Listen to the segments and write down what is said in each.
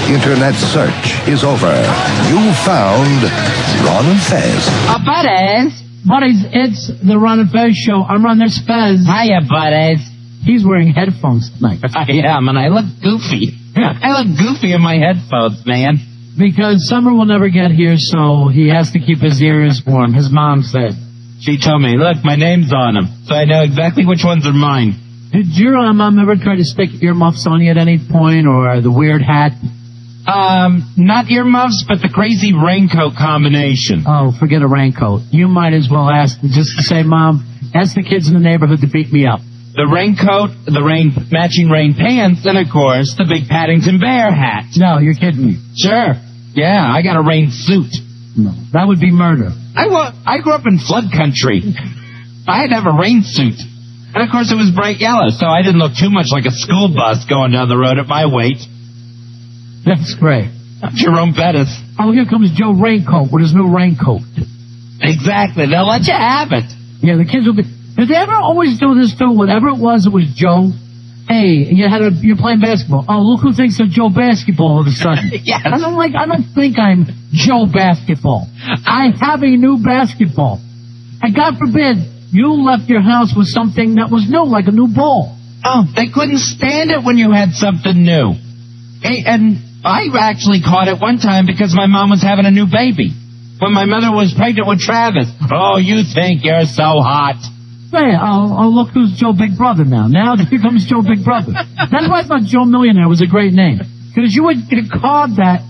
Internet search is over. You found Ron and Fez. Buddies, it's the Ron and Fez show. I'm Ron, there's Fez. Hiya, buddies. He's wearing headphones tonight. I am, and I look goofy. I look goofy in my headphones, man. Because summer will never get here, so he has to keep his ears warm. His mom said. She told me, look, my name's on them, so I know exactly which ones are mine. Did your mom ever try to stick earmuffs on you at any point, or the weird hat? Not earmuffs, but the crazy raincoat combination. Oh, forget a raincoat. You might as well ask, just to say, Mom, ask the kids in the neighborhood to beat me up. The raincoat, the matching rain pants, and of course, the big Paddington Bear hat. No, you're kidding me. Sure. Yeah, I got a rain suit. No, that would be murder. I grew up in flood country. I had to have a rain suit. And of course, it was bright yellow, so I didn't look too much like a school bus going down the road at my weight. That's great. I'm Jerome Bettis. Oh, here comes Joe Raincoat with his new raincoat. Exactly. They'll let you have it. Yeah, the kids will be... Did they ever always do this, too? Whatever it was Joe. Hey, you're playing basketball. Oh, look who thinks of Joe Basketball all of a sudden. Yes. And I'm like, I don't think I'm Joe Basketball. I have a new basketball. And God forbid, you left your house with something that was new, like a new ball. Oh, they couldn't stand it when you had something new. Hey, and I actually caught it one time because my mom was having a new baby. When my mother was pregnant with Travis. Oh, you think you're so hot. Hey, I'll look who's Joe Big Brother now. Now here comes Joe Big Brother. That's why I thought Joe Millionaire was a great name. Because you would get called that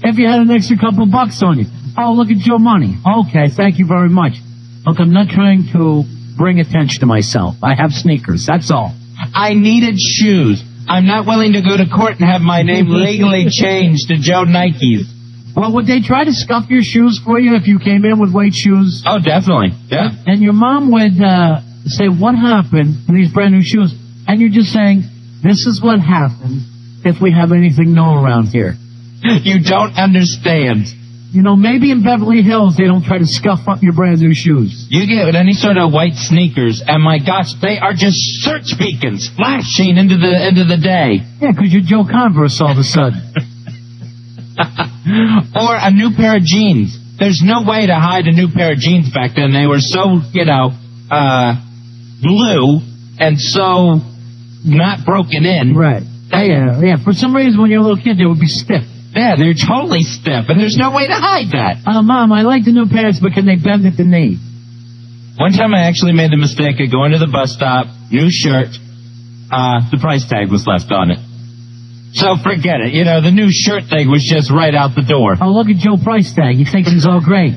if you had an extra couple bucks on you. Oh, look at Joe Money. Okay, thank you very much. Look, I'm not trying to bring attention to myself. I have sneakers, that's all. I needed shoes. I'm not willing to go to court and have my name legally changed to Joe Nikes. Well, would they try to scuff your shoes for you if you came in with white shoes? Oh, definitely. Yeah. And your mom would say, what happened to these brand new shoes? And you're just saying, this is what happens if we have anything new around here. You don't understand. You know, maybe in Beverly Hills they don't try to scuff up your brand new shoes. You get any sort of white sneakers, and my gosh, they are just search beacons flashing into the day. Yeah, because you're Joe Converse all of a sudden. Or a new pair of jeans. There's no way to hide a new pair of jeans back then. They were so, blue and so not broken in. Right. Yeah. For some reason, when you're a little kid, they would be stiff. Yeah, they're totally stiff, and there's no way to hide that. Mom, I like the new pants, but can they bend at the knee? One time I actually made the mistake of going to the bus stop, new shirt, the price tag was left on it. So forget it. The new shirt thing was just right out the door. Oh, look at Joe Price Tag. You think he's all great.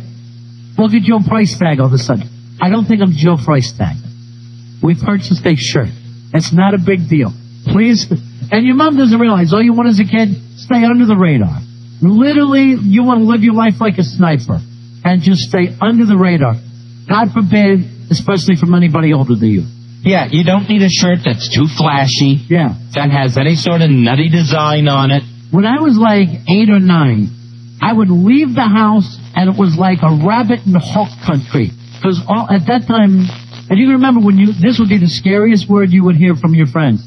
Look at Joe Price Tag all of a sudden. I don't think I'm Joe Price Tag. We purchased a shirt. It's not a big deal. Please. And your mom doesn't realize all you want as a kid, stay under the radar. Literally, you want to live your life like a sniper and just stay under the radar. God forbid, especially from anybody older than you. Yeah, you don't need a shirt that's too flashy. Yeah. That has any sort of nutty design on it. When I was like 8 or 9, I would leave the house and it was like a rabbit in the hawk country. Because at that time, and you can remember this would be the scariest word you would hear from your friends.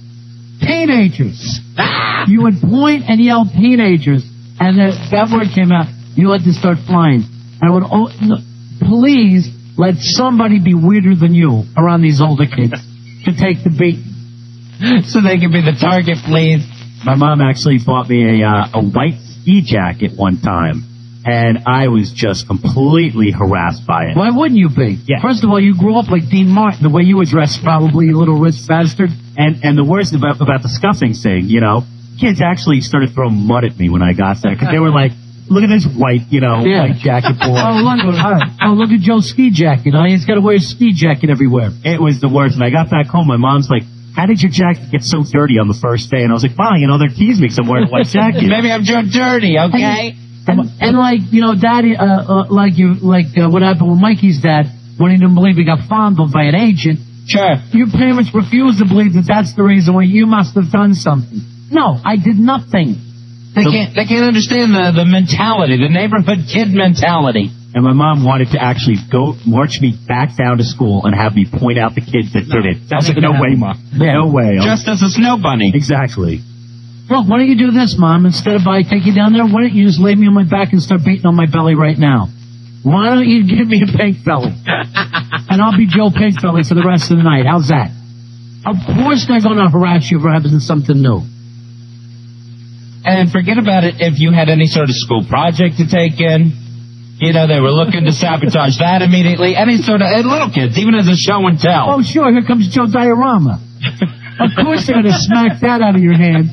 Teenagers. You would point and yell teenagers, and that word came out. You had to start flying. And I would, please let somebody be weirder than you around these older kids to take the beat. So they can be the target, please. My mom actually bought me a white ski jacket one time, and I was just completely harassed by it. Why wouldn't you be? Yeah. First of all, you grew up like Dean Martin, the way you were dressed, probably, you little rich bastard. And the worst about the scuffing thing, kids actually started throwing mud at me when I got there, because they were like, look at this white, white jacket boy. Look at Joe's ski jacket. He's got to wear a ski jacket everywhere. It was the worst. When I got back home, my mom's like, how did your jacket get so dirty on the first day? And I was like, fine, they're teasing me because I'm wearing a white jacket. Maybe I'm Joe Dirty, okay? And Daddy, what happened with Mikey's dad, when he didn't believe he got fondled by an agent. Sure. Your parents refused to believe that that's the reason why you must have done something. No, I did nothing. They can't understand the mentality, the neighborhood kid mentality. And my mom wanted to actually go march me back down to school and have me point out the kids that did it. I was like, no way, Mom. Yeah. No way. Just as a snow bunny. Exactly. Look, why don't you do this, Mom? Instead of I take you down there, why don't you just lay me on my back and start beating on my belly right now? Why don't you give me a pink belly? And I'll be Joe Pink Belly for the rest of the night. How's that? Of course they're going to harass you for having something new. And forget about it if you had any sort of school project to take in. You know, they were looking to sabotage that immediately. Any sort of, and little kids, even as a show and tell. Oh, sure, here comes Joe Diorama. Of course they're going to smack that out of your hand.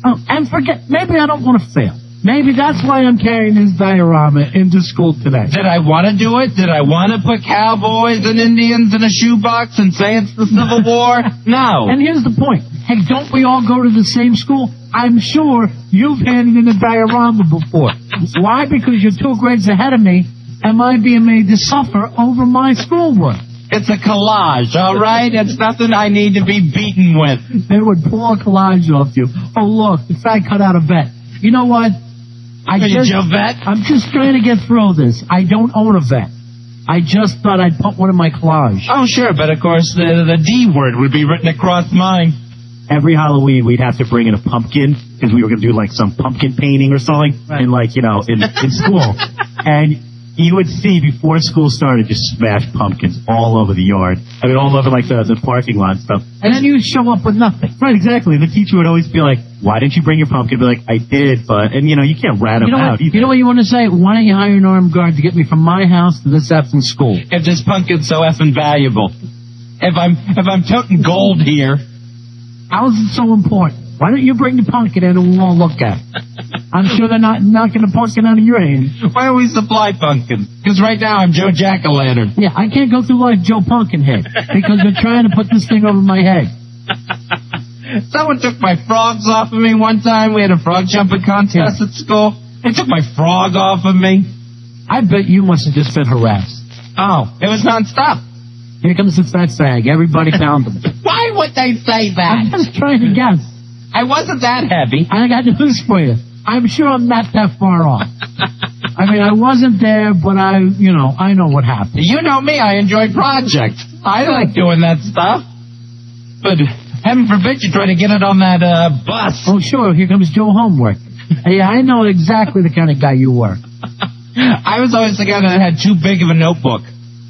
Oh, and forget, maybe I don't want to fail. Maybe that's why I'm carrying this diorama into school today. Did I want to do it? Did I want to put cowboys and Indians in a shoebox and say it's the Civil War? No. And here's the point. Hey, don't we all go to the same school? I'm sure you've handed in a diorama before. Why? Because you're 2 grades ahead of me, and I'm being made to suffer over my schoolwork. It's a collage, all right? It's nothing I need to be beaten with. They would pull a collage off you. Oh, look, the guy cut out a vet. You know what? I'm just trying to get through this. I don't own a vet. I just thought I'd put one in my collage. Oh, sure, but of course the D word would be written across mine. Every Halloween, we'd have to bring in a pumpkin because we were going to do like some pumpkin painting or something, and like in school. And you would see before school started, just smashed pumpkins all over the yard. I mean, all over like the parking lot and stuff. And then you show up with nothing. Right, exactly. The teacher would always be like, "Why didn't you bring your pumpkin?" Be like, "I did, but..." And you can't rat him out. You know what you want to say? Why don't you hire an armed guard to get me from my house to this effing school? If this pumpkin's so effing valuable, if I'm toting gold here. How is it so important? Why don't you bring the pumpkin in and we'll all look at it? I'm sure they're not knocking the pumpkin out of your hand. Why don't we supply pumpkins? Because right now I'm Joe Jack-o'-lantern. Yeah, I can't go through life Joe Pumpkinhead because they're trying to put this thing over my head. Someone took my frogs off of me one time. We had a frog jumping contest at school. They took my frog off of me. I bet you must have just been harassed. Oh, it was nonstop. Here comes the fat sag. Everybody found him. Why would they say that? I'm just trying to guess. I wasn't that heavy. I got news for you. I'm sure I'm not that far off. I mean, I wasn't there, but I know what happened. You know me. I enjoy projects. I like doing that stuff. But heaven forbid you try to get it on that bus. Oh, sure. Here comes Joe Homework. Yeah, I know exactly the kind of guy you were. I was always the guy that had too big of a notebook.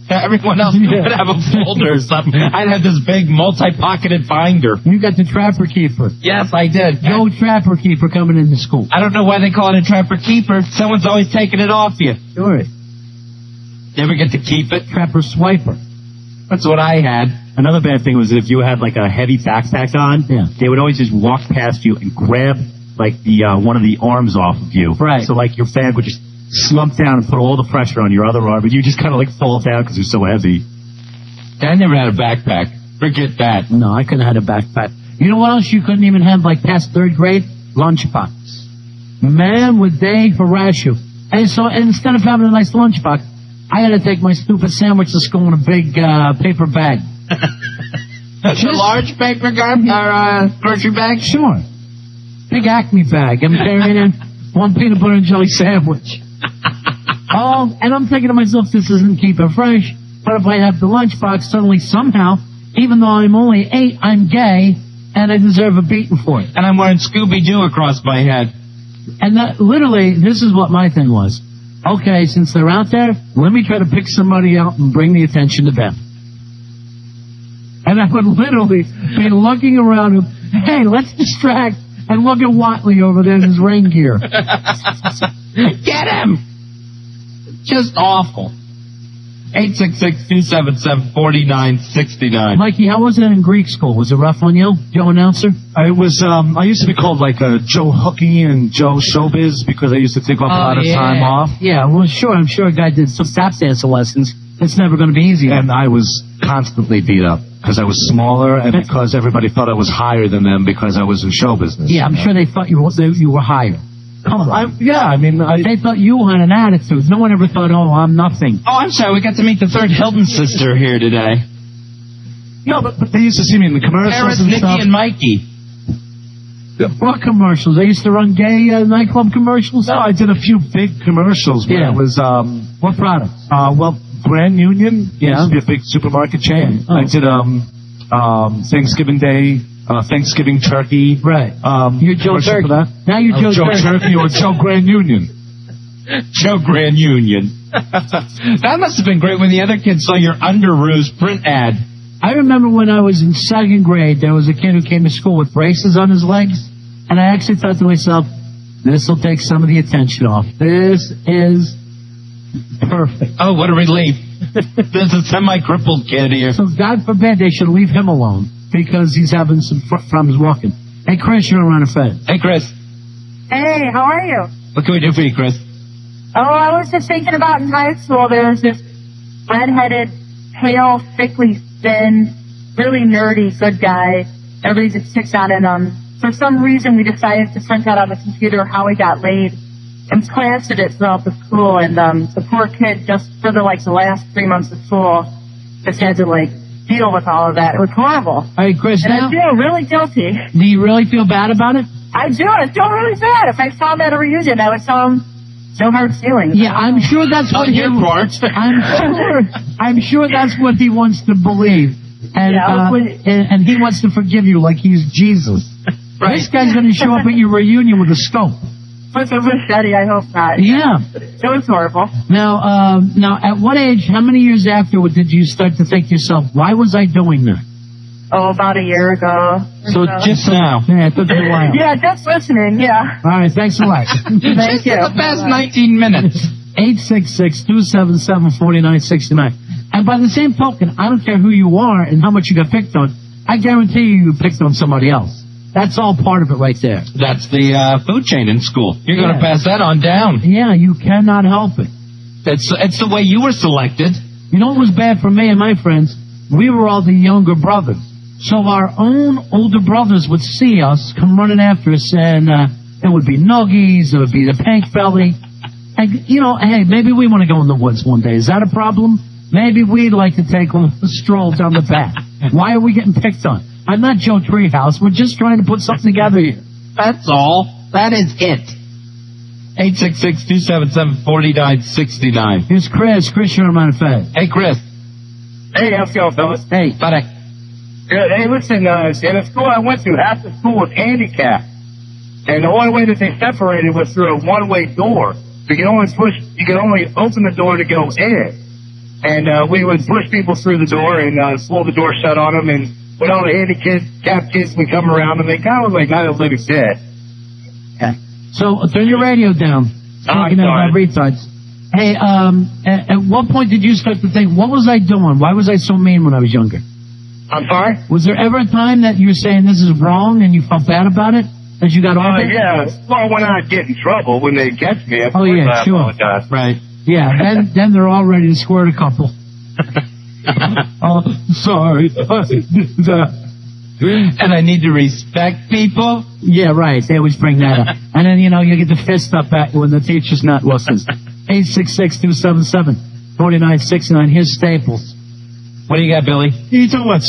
Everyone else would have a folder or something. I'd have this big multi-pocketed binder. You got the Trapper Keeper. Yes, I did. Joe Trapper Keeper coming into school. I don't know why they call it a Trapper Keeper. Someone's always taking it off you. Sure. You ever get to keep it? Trapper Swiper. That's what I had. Another bad thing was if you had like a heavy backpack on, they would always just walk past you and grab like the one of the arms off of you. Right. So like your bag would just slump down and put all the pressure on your other arm, but you just kind of like fall down because you're so heavy. I never had a backpack. Forget that. No, I couldn't have had a backpack. You know what else you couldn't even have like past 3rd grade? Lunchbox. Man, would they harass you. And so instead of having a nice lunchbox, I had to take my stupid sandwich to school in a big paper bag. A large paper grocery bag? Sure. Big Acme bag. I'm carrying in 1 peanut butter and jelly sandwich. Oh, and I'm thinking to myself, this isn't keep it fresh. But if I have the lunchbox, suddenly, somehow, even though I'm only 8, I'm gay, and I deserve a beating for it. And I'm wearing Scooby-Doo across my head. And that, literally, this is what my thing was. Okay, since they're out there, let me try to pick somebody out and bring the attention to them. And I would literally be looking around and, hey, let's distract and look at Watley over there in his rain gear. Get him! Just awful. 866-277-4969. Mikey, how was it in Greek school? Was it rough on you, Joe Announcer? It was, I used to be called like Joe Hooky and Joe Showbiz because I used to take off a lot of time off. Yeah, well, sure. I'm sure a guy did some tap dancer lessons. It's never going to be easy. And I was constantly beat up because I was smaller and because everybody thought I was higher than them because I was in show business. Yeah, I'm sure they thought you were higher. Come on. They thought you had an attitude. No one ever thought, oh, I'm nothing. Oh, I'm sorry. We got to meet the 3rd Hilton sister here today. No, but they used to see me in the commercials Paris, and Nikki, stuff. and Mikey. What commercials? They used to run gay nightclub commercials? No, I did a few big commercials where it was, what products? Grand Union used to be a big supermarket chain. Oh. I did Thanksgiving Day Thanksgiving turkey. Right. You're Joe worship Turkey. for that? Now you're Joe Turkey. Turkey or Joe Grand Union. Joe Grand Union. That must have been great when the other kids saw your Underoos print ad. I remember when I was in second grade, there was a kid who came to school with braces on his legs, and I actually thought to myself, this will take some of the attention off. This is perfect. Oh, what a relief. There's a semi-crippled kid here. So God forbid they should leave him alone because he's having some problems walking. Hey, Chris, you're around a fed. Hey, Chris. Hey, how are you? What can we do for you, Chris? Oh, I was just thinking about in high school, there was this red-headed, pale, thickly thin, really nerdy, good guy. Everybody just picks on him. For some reason, we decided to print out on the computer how he got laid and plastered it throughout the school. And the poor kid, just for the last 3 months of school, just had to deal with all of that. It was horrible. Hey, Chris, And now, I feel really guilty. do you really feel bad about it? I do. I feel really bad. If I saw him at a reunion, I would tell him no hard feelings. Yeah, I'm sure that's what he parts. I'm sure that's what he wants to believe. And, Yeah. and he wants to forgive you like he's Jesus. Right. This guy's going to show up at your reunion with a scope. With a machete, I hope not. Yeah. It was horrible. Now, at what age, how many years after did you start to think to yourself, why was I doing that? Oh, about a year ago. So just now. Yeah, it took me a while. Yeah, just listening, yeah. All right, thanks a lot. Thank you. The past 19 minutes. 866-277-4969. And by the same token, I don't care who you are and how much you got picked on. I guarantee you picked on somebody else. That's all part of it right there. That's the food chain in school. You're going to pass that on down. Yeah, you cannot help it. It's the way you were selected. You know what was bad for me and my friends? We were all the younger brothers. So our own older brothers would see us, come running after us, and it would be nuggies, it would be the pink belly. And, hey, maybe we want to go in the woods one day. Is that a problem? Maybe we'd like to take a stroll down the path. Why are we getting picked on? I'm not Joe Treehouse. We're just trying to put something together here. That's all. That is it. 866-277-4969. Here's Chris. Chris, you're on the phone. Hey, Chris. Hey, how's it going, fellas? Hey. Buddy. Good. Hey, listen, in the school I went to, half the school was handicapped. And the only way that they separated was through a one-way door. So you could only open the door to go in. And we would push people through the door and slow the door shut on them. And when all the handicapped kids would come around, and they kind of like not a living dead. Okay. So turn your radio down. Talking about retards. Hey, at what point did you start to think, what was I doing? Why was I so mean when I was younger? I'm sorry? Was there ever a time that you were saying this is wrong and you felt bad about it as you got older? Yeah. Well, when I get in trouble, when they catch me, of course I apologize. Right. Yeah, then they're all ready to squirt a couple. Oh, sorry. And I need to respect people. Yeah, right. They always bring that up. And then, you get the fist up at you when the teacher's not listening. 866-277-4969. Here's Staples. What do you got, Billy? You talk about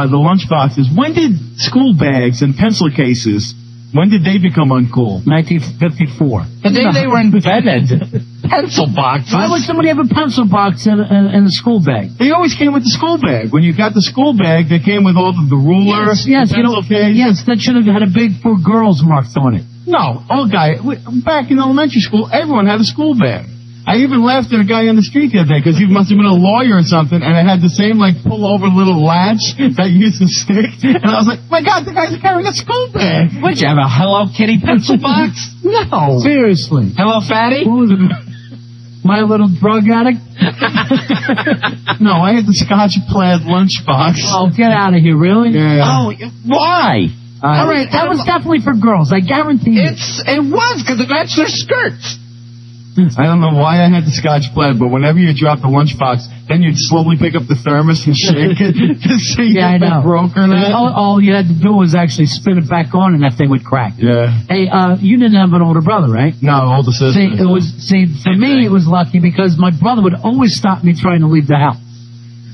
the lunch boxes. When did school bags and pencil cases, when did they become uncool? 1954. The day they were invented. Pencil boxes. Why would somebody have a pencil box in a school bag? They always came with the school bag. When you got the school bag, they came with all of the ruler, Yes, the pencil case. yes, that should have had a big for girls marked on it. No, back in elementary school, everyone had a school bag. I even laughed at a guy on the street the other day because he must have been a lawyer or something, and it had the same pull over little latch that used to stick. And I was like, my God, the guy's carrying a school bag. Would you have a Hello Kitty pencil box? No. Seriously. Hello Fatty? What was it? My little drug addict? No, I had the Scotch plaid lunchbox. Oh, get out of here, really? Yeah. Oh, why? All right, that was definitely for girls. I guarantee you. It was because it matched their skirts. I don't know why I had the Scotch plaid, but whenever you dropped the lunchbox, then you'd slowly pick up the thermos and shake it to see Yeah, I if it know. broke or not. All you had to do was actually spin it back on, and that thing would crack. Yeah. Hey, you didn't have an older brother, right? No, older sister. For me, it was lucky because my brother would always stop me trying to leave the house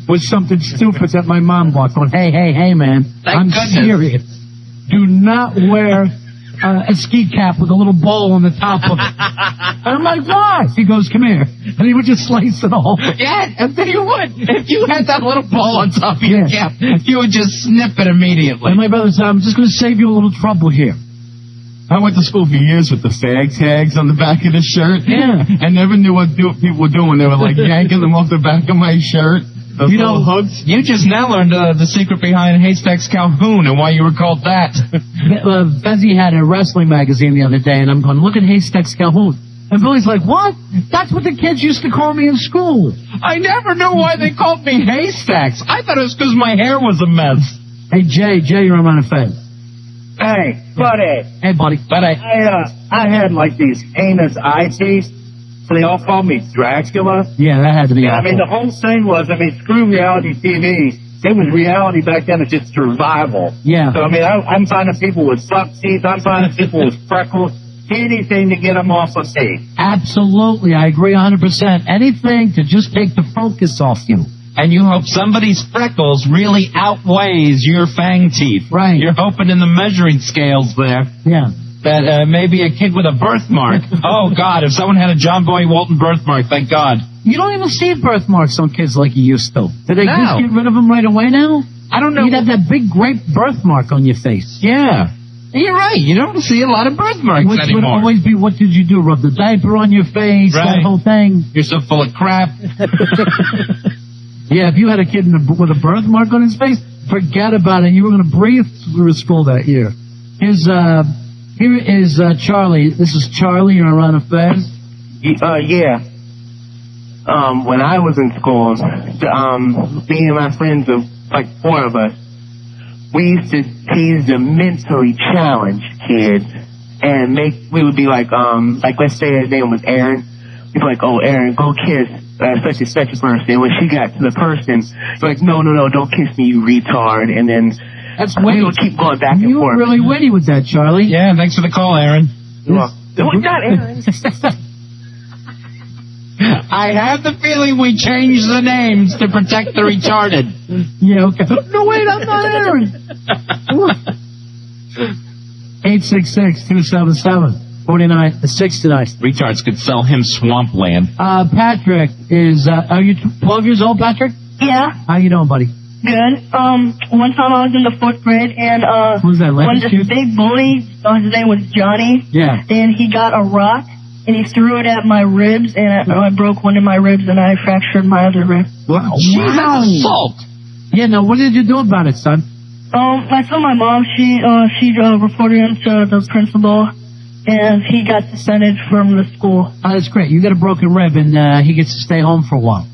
with something stupid that my mom bought. Going, hey, man, I'm goodness. serious. Do not wear a ski cap with a little bowl on the top of it. And I'm like, why? He goes, come here. And he would just slice it all. Yeah, I bet you would. If you had that little ball on top of your cap, you would just snip it immediately. And my brother said, I'm just going to save you a little trouble here. I went to school for years with the fag tags on the back of the shirt. Yeah. I never knew what people were doing. They were like yanking them off the back of my shirt. Those little hooks. You just now learned the secret behind Haystacks Calhoun and why you were called that. Fezzi had a wrestling magazine the other day, and I'm going, look at Haystacks Calhoun. And Billy's like, what? That's what the kids used to call me in school. I never knew why they called me Haystacks. I thought it was because my hair was a mess. Hey, Jay, you're on a Fez. Hey, buddy. Hey, buddy. I had like these heinous eye teeth, so they all called me Dracula. Yeah, that had to be I awful. mean, the whole thing was, screw reality TV. It was reality back then. It's just survival. Yeah. So, I'm finding people with buck teeth. I'm finding people with freckles. Anything to get them off of me. Absolutely. I agree 100%. Anything to just take the focus off you. And you hope somebody's freckles really outweighs your fang teeth. Right. You're hoping in the measuring scales there. Yeah. That maybe a kid with a birthmark. Oh, God, if someone had a John Boy Walton birthmark, thank God. You don't even see birthmarks on kids like you used to. Did they No. just get rid of them right away now? I don't know. You'd have that big grape birthmark on your face. Yeah. You're right. You don't see a lot of birthmarks Which would anymore. always be, what did you do? Rub the diaper on your face, Right. that whole thing. You're so full of crap. Yeah, if you had a kid with a birthmark on his face, forget about it. You were going to breathe through school that year. Here is Charlie. This is Charlie. You're around a Fez. Yeah. When I was in school, me and my friends of like 4 of us, we used to tease the mentally challenged kids and we would be like let's say his name was Aaron. We'd be like, oh, Aaron, go kiss such and such a person. And when she got to the person, it's like, no, don't kiss me, you retard. And then That's we witty. would keep going back and You were forth. really witty with that, Charlie. Yeah, thanks for the call, Aaron. What's that, Aaron? I have the feeling we changed the names to protect the retarded. Yeah, okay. No, wait, I'm not Aaron. 866-277-4969. Retards could sell him swampland. Patrick is, are you 12 years old, Patrick? Yeah, How you doing, buddy? good. One time I was in the 4th grade, and Who's that, when Leonard this kid? big bully, his name was Johnny, Yeah. and he got a rock, and he threw it at my ribs, and I broke one of my ribs, and I fractured my other rib. Wow. Assault. Yeah, now what did you do about it, son? I told my mom, she reported him to the principal, and he got suspended from the school. Oh, that's great. You got a broken rib, and he gets to stay home for a while.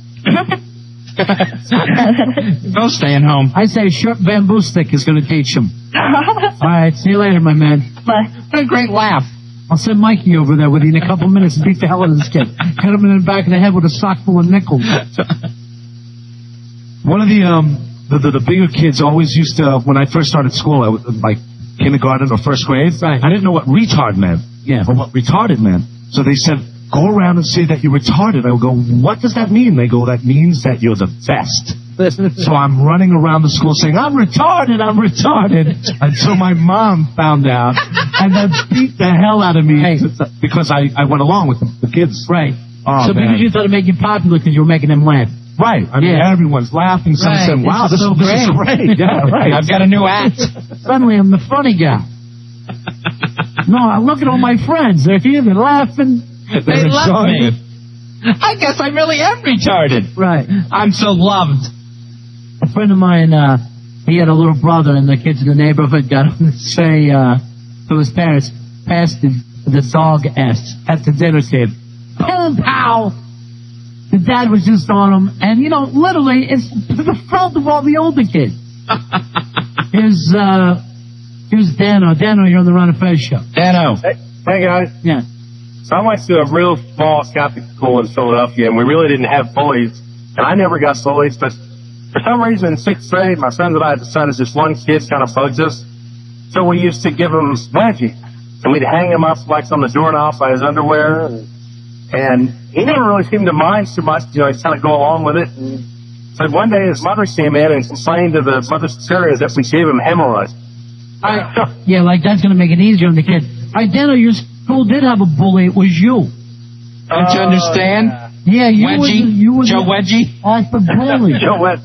No staying home. I say a short bamboo stick is going to teach him. All right, see you later, my man. Bye. What a great laugh. I'll send Mikey over there with you in a couple minutes and beat the hell out of this kid. Hit him in the back of the head with a sock full of nickels. One of the bigger kids always used to, when I first started school, I was like kindergarten or first grade. Right. I didn't know what retard meant. Yeah. Or what retarded meant. So they said, go around and say that you're retarded. I would go, what does that mean? They go, that means that you're the best. So I'm running around the school saying, I'm retarded, until my mom found out and then beat the hell out of me because I went along with the kids. Right. Oh, So man. because you thought it'd make you popular because you were making them laugh. Right. I mean, everyone's laughing. Some Right. said, wow, This this is so is great. Yeah, right. I've got a new act. Suddenly I'm the funny guy. No, look at all my friends. They're here, they're laughing. They love me. I guess I really am retarded. Right. I'm so loved. A friend of mine, he had a little brother, and the kids in the neighborhood got him to say to his parents, pass the dog S at the dinner table. Boom, pow! The dad was just on him, and, literally, it's to the front of all the older kids. Here's Dano. Dano, you're on the Ron and Fez show. Dano. Hey guys. Yeah. So I went to a real small Catholic school in Philadelphia, and we really didn't have bullies. And I never got bullies, but for some reason in 6th grade, my friends and I decided this one kid kind of bugged us. So we used to give him wedgie. And we'd hang him up like on the doorknob by his underwear. And he never really seemed to mind too much. He'd kind of go along with it. And so one day his mother came in and complained to the mother superior that we gave him hemorrhoids. Yeah, like that's going to make it easier on the kid. Dano, your school did have a bully. It was you. Don't you understand? Yeah, Wedgie? you were Joe Wedgie? off the bully. Joe West.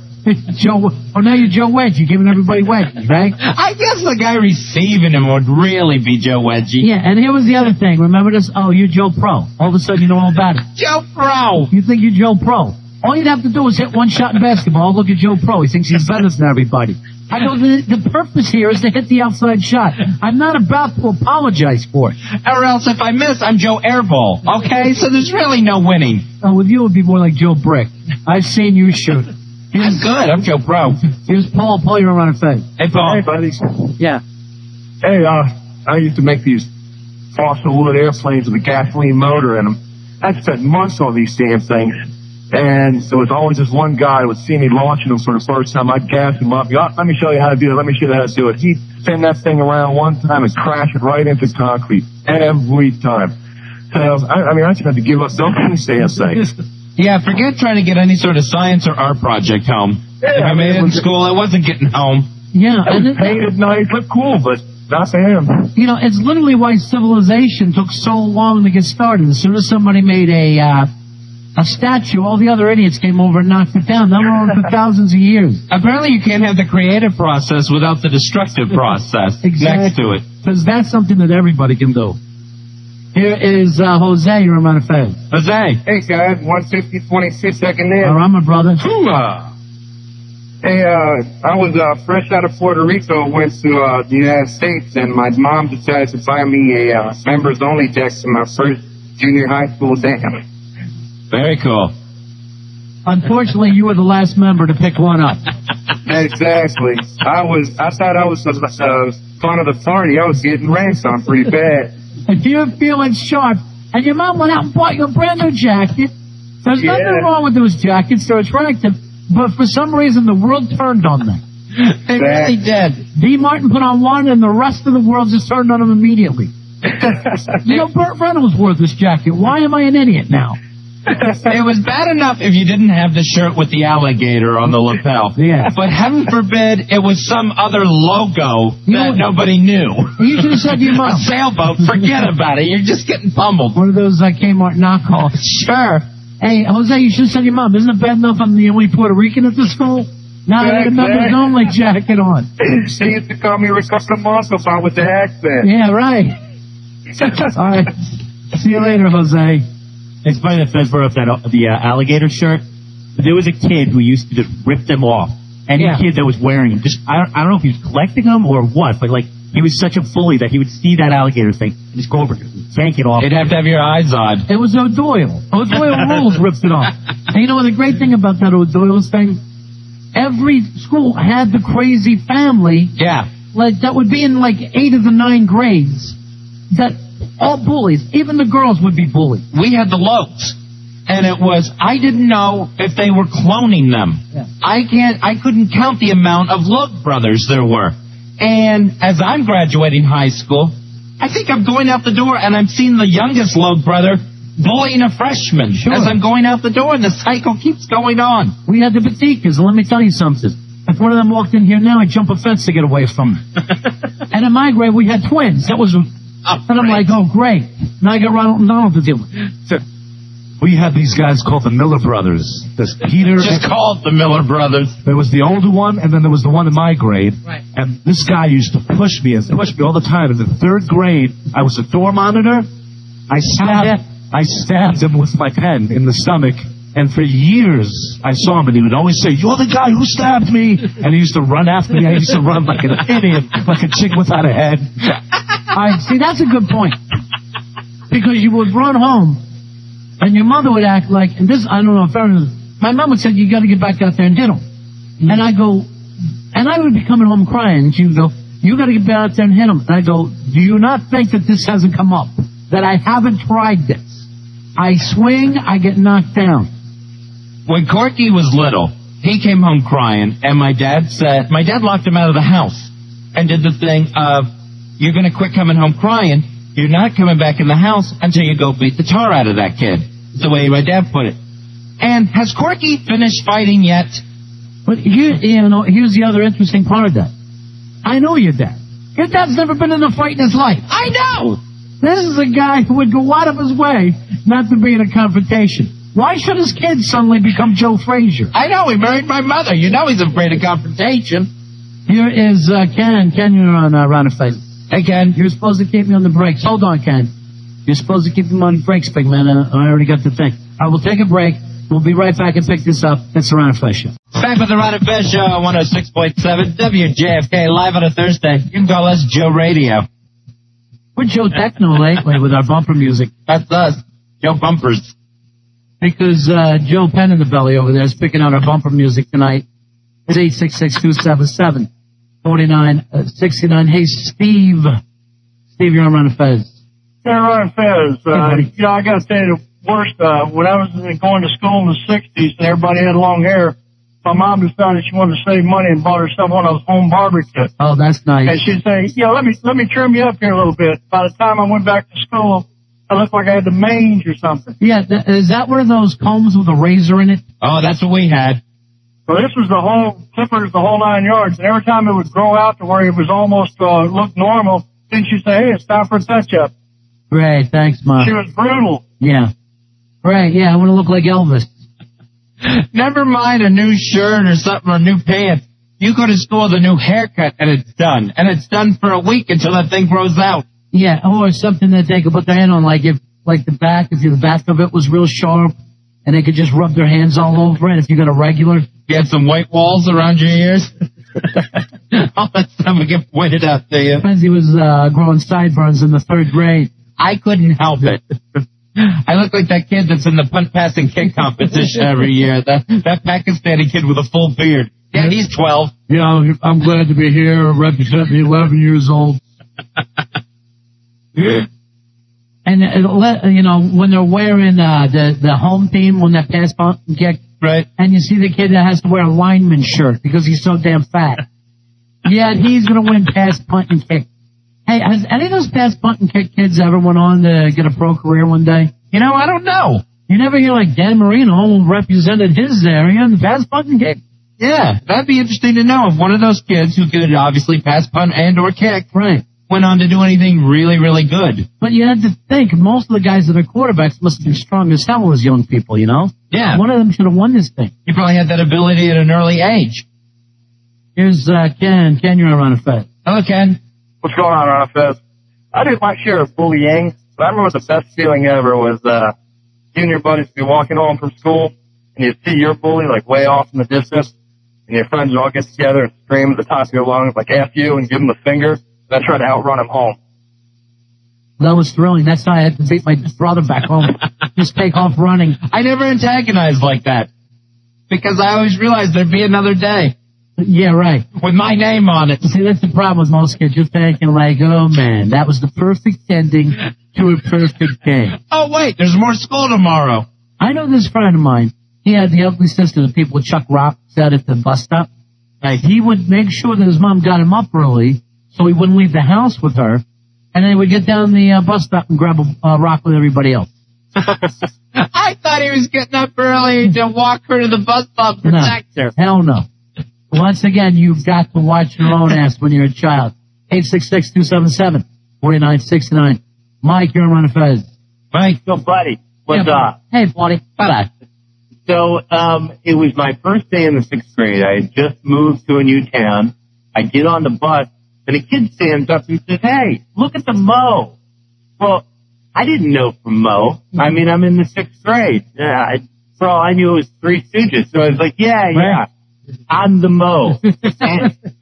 Joe. Oh, now you're Joe Wedge. You're giving everybody wedges, right? I guess the guy receiving him would really be Joe Wedgie. Yeah, and here was the other thing. Remember this? Oh, you're Joe Pro. All of a sudden, you know all about it. Joe Pro! You think you're Joe Pro. All you'd have to do is hit one shot in basketball. Look at Joe Pro. He thinks he's better than everybody. I go, the purpose here is to hit the outside shot. I'm not about to apologize for it. Or else if I miss, I'm Joe Airball. Okay? So there's really no winning. Oh, with you, it would be more like Joe Brick. I've seen you shoot. I'm good. I'm Joe Pro. Here's Paul. Paul, you're around a face. Hey, Paul. Hey, buddies. Yeah. Hey, I used to make these fossil wood airplanes with a gasoline motor in them. I spent months on these damn things. And so it's always this one guy would see me launching them for the first time. I'd gas him up. Let me show you how to do it. Let me show you how to do it. He'd send that thing around one time and crash it right into concrete every time. So, I just had to give up dumping these damn things. Yeah, forget trying to get any sort of science or art project home. Yeah, If I made it in school, I wasn't getting home. Yeah. It was painted nice, looked cool, but not for him. You know, it's literally why civilization took so long to get started. As soon as somebody made a statue, all the other idiots came over and knocked it down. They were on for thousands of years. Apparently you can't have the creative process without the destructive process next to it. Because that's something that everybody can do. Here is Jose. You're on a phone. Jose. Hey, guys, 150-26 second there. All right, my brother. Hey, I was fresh out of Puerto Rico, went to the United States, and my mom decided to buy me a members-only deck to my first junior high school dance. Very cool. Unfortunately, you were the last member to pick one up. Exactly. I thought I was fun of the party. I was getting ranked on pretty bad. If you're feeling sharp, and your mom went out and bought you a brand new jacket, there's nothing wrong with those jackets. They're attractive. But for some reason, the world turned on them. They really did. D. Martin put on one, and the rest of the world just turned on him immediately. You know, Burt Reynolds wore this jacket. Why am I an idiot now? It was bad enough if you didn't have the shirt with the alligator on the lapel. Yeah. But heaven forbid it was some other logo that nobody knew. You should have said to your mom. A sailboat, forget about it. You're just getting pummeled. One of those Kmart knockoffs. Sure. Hey, Jose, you should have said to your mom, isn't it bad enough I'm the only Puerto Rican at the school? Now I got a members only jacket on. She used to call me Ricardo Montalban with the accent. Yeah, right. All right. See you later, Jose. It's funny that Fez brought up the alligator shirt. There was a kid who used to just rip them off. Any kid that was wearing them, I don't know if he was collecting them or what, but he was such a bully that he would see that alligator thing and just go over and yank it off. You'd have to have your eyes on. It was O'Doyle. O'Doyle Rules ripped it off. And you know the great thing about that O'Doyle's thing? Every school had the crazy family. Yeah. That would be in 8 of the 9 grades. That all bullies, even the girls would be bullied. We had the Lokes. And it was, I didn't know if they were cloning them. Yeah. I couldn't count the amount of Loke brothers there were. And as I'm graduating high school, I think I'm going out the door and I'm seeing the youngest Loke brother bullying a freshman as I'm going out the door, and the cycle keeps going on. We had the Batikas, and let me tell you something. If one of them walked in here now, I'd jump a fence to get away from them. And in my grade, we had twins. That was... and I'm like, oh, great. Now I got Ronald and Donald to deal with. We had these guys called the Miller Brothers. There's Peter. Just called the Miller Brothers. There was the older one, and then there was the one in my grade. Right. And this guy used to push me all the time. In the 3rd grade, I was a door monitor. I stabbed him with my pen in the stomach. And for years, I saw him, and he would always say, "You're the guy who stabbed me." And he used to run after me. I used to run like an idiot, like a chick without a head. See, that's a good point. Because you would run home, and your mother would act like, and this, I don't know if everyone, my mom would say, you got to get back out there and hit him. And I go, and I would be coming home crying, and she would go, you got to get back out there and hit him. And I go, do you not think that this hasn't come up? That I haven't tried this? I swing, I get knocked down. When Corky was little, he came home crying, and my dad locked him out of the house and did the thing of, you're going to quit coming home crying. You're not coming back in the house until you go beat the tar out of that kid. It's the way my dad put it. And has Corky finished fighting yet? But here's the other interesting part of that. I know your dad. Your dad's never been in a fight in his life. I know! This is a guy who would go out of his way not to be in a confrontation. Why should his kid suddenly become Joe Frazier? I know, he married my mother. You know he's afraid of confrontation. Here is Ken. Ken, you're on Round of Face. Hey, Ken, you're supposed to keep me on the brakes. Hold on, Ken. You're supposed to keep me on the brakes, big man. I already got the thing. I will take a break. We'll be right back and pick this up. It's the Round of Face show. Back with the Ron and Fez show on 106.7 WJFK, live on a Thursday. You can call us Joe Radio. We're Joe Techno lately with our bumper music. That's us, Joe Bumpers. Because Joe Penn in the belly over there is picking out our bumper music tonight. It's 866-277-4969. Hey, Steve. Steve, you're on Ron and Fez. Yeah, Ron Fez. buddy. You know, I got to say the worst, when I was going to school in the 60s and everybody had long hair, my mom decided she wanted to save money and bought herself one of those home barber kits. Oh, that's nice. And she'd say, let me trim you up here a little bit. By the time I went back to school, I looked like I had the mange or something. Yeah, is that one of those combs with a razor in it? Oh, that's what we had. Well, this was the whole clippers, the whole 9 yards. And every time it would grow out to where it was almost looked normal, then she'd say, hey, it's time for a touch-up. Great, thanks, Mom. She was brutal. Yeah. Right, yeah, I want to look like Elvis. Never mind a new shirt or something or new pants. You go to school with a new haircut and it's done. And it's done for a week until that thing grows out. Yeah, or something that they could put their hand on, like if the back of it was real sharp, and they could just rub their hands all over it if you got a regular. You had some white walls around your ears. All that stuff would get pointed out to you. He was growing sideburns in the 3rd grade. I couldn't help it. I look like that kid that's in the punt, pass, and kick competition every year. That Pakistani kid with a full beard. Yeah, he's 12. Yeah, I'm glad to be here representing the 11 years old. And, when they're wearing the home team, when that pass punt and kick, right? And you see the kid that has to wear a lineman shirt because he's so damn fat. Yeah, he's going to win pass, punt, and kick. Hey, has any of those pass, punt, and kick kids ever went on to get a pro career one day? You know, I don't know. You never hear like Dan Marino represented his area in the pass, punt, and kick. Yeah, that'd be interesting to know if one of those kids who could obviously pass, punt, and or kick, right, went on to do anything really, really good. But you have to think, most of the guys that are quarterbacks must have been strong as hell as young people, you know? Yeah. One of them should have won this thing. He probably had that ability at an early age. Here's Ken. Ken, you're on Ron and Fez. Hello, Ken. What's going on, Ron Fez? I didn't like share of bullying, but I remember the best feeling ever was you and your buddies be walking home from school, and you'd see your bully, like, way off in the distance, and your friends would all get together and scream at the top of your lungs, like, F you, and give him the finger, and then try to outrun him home. That was thrilling. That's how I had to beat my brother back home. Just take off running. I never antagonized like that, because I always realized there'd be another day. Yeah, right. With my name on it. See, that's the problem with most kids. You're thinking like, oh, man, that was the perfect ending to a perfect day. Oh, wait, there's more school tomorrow. I know this friend of mine. He had the ugly sister that people would chuck rocks at the bus stop. Like, he would make sure that his mom got him up early so he wouldn't leave the house with her. And then he would get down the bus stop and grab a rock with everybody else. I thought he was getting up early to walk her to the bus stop and protect her. Hell no. Once again, you've got to watch your own ass when you're a child. 866-277-4969. Mike, you're on Ron and Fez. Mike. So, buddy, what's up? Hey, buddy. Bye-bye. So, it was my first day in the 6th grade. I had just moved to a new town. I get on the bus, and a kid stands up and says, hey, look at the Mo. Well, I didn't know from Mo. I mean, I'm in the 6th grade. For all I knew, it was Three Stooges. So I was like, yeah. I'm the Mo.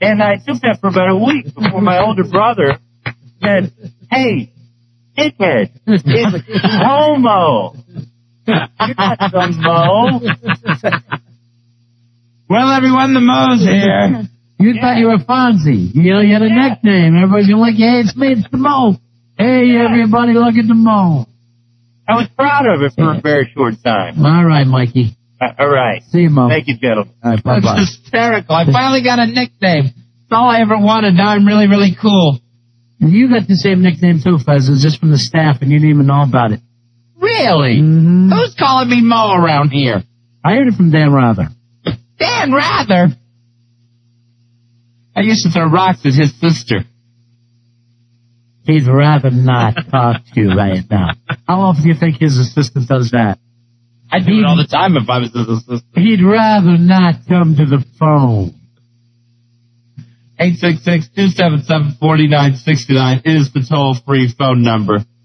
and I took that for about a week before my older brother said, hey, dickhead, it's homo. You're not the Mo. Well, everyone, the Mo's here. You thought you were Fonzie. You know, you had a nickname. Everybody's going like, hey, it's me, it's the Mo. Hey, everybody, look at the Mo. I was proud of it for a very short time. All right, Mikey. All right. See you, Mo. Thank you, gentlemen. All right, bye-bye. That's hysterical. I finally got a nickname. It's all I ever wanted. Now I'm really, really cool. You got the same nickname, too, Fez. It was just from the staff, and you didn't even know about it. Really? Mm-hmm. Who's calling me Mo around here? I heard it from Dan Rather. Dan Rather? I used to throw rocks at his sister. He'd rather not talk to you right now. How often do you think his assistant does that? I do it all the time if I was his assistant. He'd rather not come to the phone. 866-277-4969 is the toll-free phone number.